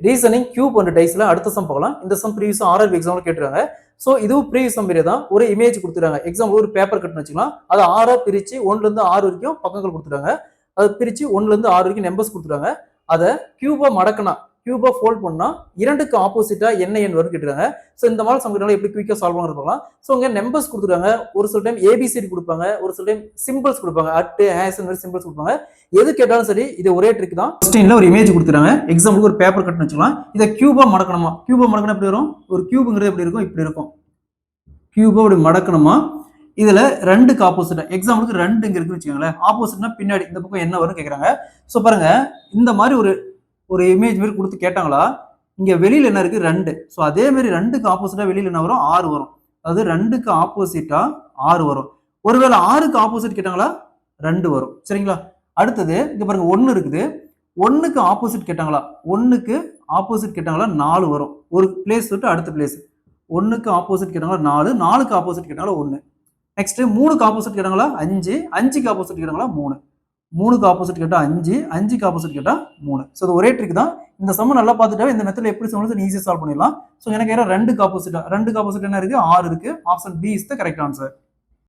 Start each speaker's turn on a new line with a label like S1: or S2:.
S1: Reasoning cube and டைஸ்ல அடுத்த some பார்க்கலாம். இந்த சம் ப்ரீவியஸ் ஆர்ஆர்பி எக்ஸாம்ல கேட்டுருக்காங்க. ஸோ இதுவும் ப்ரீவியஸ் சம் தான். ஒரு இமேஜ் கொடுத்துருக்காங்க. எக்ஸாம்பிள் ஒரு பேப்பர் கட்னு வச்சுக்கலாம். அதை 6 பிரிச்சு 1ல இருந்து 6 வரைக்கும் பக்கங்கள் கொடுத்துருக்காங்க. அதை பிரிச்சு 1ல இருந்து 6 வரைக்கும் நம்பர்ஸ் கொடுத்துருக்காங்க. அதை கியூபா மடக்கணும், கியூபா ஃபோல்ட் பண்ணா 2க்கு ஆப்போசிட்டா என்ன எண் வரும் கேட்டுருக்காங்க. ஸோ இந்த மாதிரி சம்னால எப்படி குயிக்கா சால்வ் பண்ணுறது பார்க்கலாம். ஸோ இங்க நம்பர்ஸ் கொடுத்துருக்காங்க. ஒரு சில டைம் ஏபிசிடி கொடுப்பாங்க, ஒரு சில டைம் சிம்பிள்ஸ் கொடுப்பாங்க, அட் ஹேஸ் மாதிரி சிம்பிள்ஸ் கொடுப்பாங்க. எது கேட்டாலும் சரி இது ஒரே ட்ரிக் தான். கொஸ்டின்ல ஒரு இமேஜ் கொடுத்துறாங்க. எக்ஸாம்பிளுக்கு ஒரு பேப்பர் கட்னு வச்சுக்கலாம். இதை கியூபா மடக்கணுமா, கியூபா மடக்கணும் எப்படி வரும், ஒரு கியூப்ங்கிறது எப்படி இருக்கும், இப்படி இருக்கும். கியூபா இப்படி மடக்கணுமா, இதுல 2க்கு ஆப்போசிட், எக்ஸாம்பிளுக்கு 2 இங்க இருக்குன்னு வச்சுக்கோங்களேன். ஆப்போசிட்னா பின்னாடி இந்த பக்கம் என்ன வரும் கேக்குறாங்க. ஸோ பாருங்க, இந்த மாதிரி ஒரு இமேஜ் மாதிரி கொடுத்து கேட்டாங்களா, இங்க வெளியில என்ன இருக்கு 2. ஸோ அதே மாதிரி 2க்கு ஆப்போசிட்டா வெளியில என்ன வரும், 6 வரும். அதாவது 2க்கு ஆப்போசிட்டா 6 வரும். ஒருவேளை 6க்கு ஆப்போசிட் கேட்டாங்களா 2 வரும். சரிங்களா? அடுத்தது இங்க பாருங்க 1 இருக்குது. 1க்கு ஆப்போசிட் கேட்டாங்களா, 1க்கு ஆப்போசிட் கேட்டாங்களா 4 வரும். ஒரு பிளேஸ் விட்டு அடுத்த பிளேஸ். 1க்கு ஆப்போசிட் கேட்டாங்களா 4, 4க்கு ஆப்போசிட் கேட்டாங்களா 1. நெக்ஸ்ட் 3க்கு ஆப்போசிட் கேட்டாங்களா 5, 5க்கு ஆப்போசிட் கேட்டாங்களா 3, 3க்கு ஆப்போசிட் கேட்டா 5, 5க்கு ஆப்போசிட் கேட்டா 3. ஸோ இது ஒரே ட்ரிக் தான். இந்த சம்ம நல்லா பார்த்துட்டாவே இந்த மெத்தட்ல எப்படி சொல்லுறது ஈஸியா சால்வ் பண்ணிடலாம். ஸோ எனக்கு 2க்கு ஆப்போசிட் என்ன இருக்கு, 6 இருக்கு. Option B is the correct answer.